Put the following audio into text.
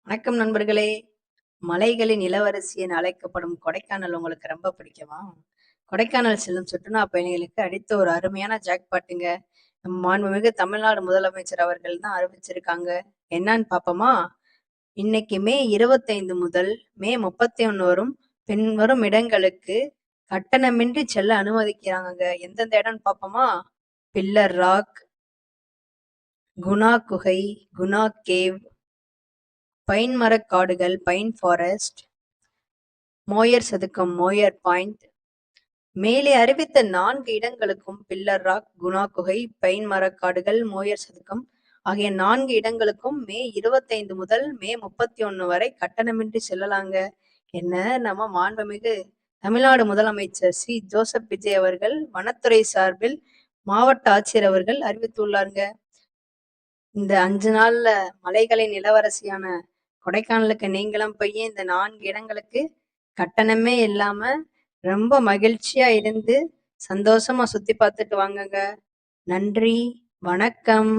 வணக்கம் நண்பர்களே. மலைகளின் இளவரசி என அழைக்கப்படும் கொடைக்கானல் உங்களுக்கு ரொம்ப பிடிக்குமா? கொடைக்கானல் செல்லும் சுற்றுலா பயணிகளுக்கு அடித்த ஒரு அருமையான ஜாக்பாட்டுங்க. நம் மாண்புமிகு தமிழ்நாடு முதலமைச்சர் அவர்கள் தான் அறிவிச்சிருக்காங்க. என்னன்னு பாப்போமா? இன்னைக்கு மே 25 முதல் மே 31 வரும் பின்வரும் இடங்களுக்கு கட்டணமின்றி செல்ல அனுமதிக்கிறாங்கங்க. எந்தெந்த இடம்னு பாப்போமா? பில்லர் ராக், குணா குகை, குணா கேவ், பைன் மரக் காடுகள், பைன் ஃபாரஸ்ட், மோயர் சதுக்கம், மோயர் பாயிண்ட். மேலே அறிவித்த 4 இடங்களுக்கும் பில்லர் ராக், குணா குகை, பைன் மரக்காடுகள், மோயர் சதுக்கம் ஆகிய 4 இடங்களுக்கும் மே 25 முதல் மே 31 வரை கட்டணமின்றி செல்லலாங்க. என்ன நம்ம மாண்புமிகு தமிழ்நாடு முதலமைச்சர் ஸ்ரீ ஜோசப் விஜய் அவர்கள் வனத்துறை சார்பில் மாவட்ட ஆட்சியர் அவர்கள் அறிவித்துள்ளாருங்க. இந்த 5 நாள்ல மலைகளின் இளவரசியான கொடைக்கானலுக்கு நீங்களும் போய் இந்த 4 இடங்களுக்கு கட்டணமே இல்லாம ரொம்ப மகிழ்ச்சியா இருந்து சந்தோஷமா சுத்தி பார்த்துட்டு வாங்கங்க. நன்றி, வணக்கம்.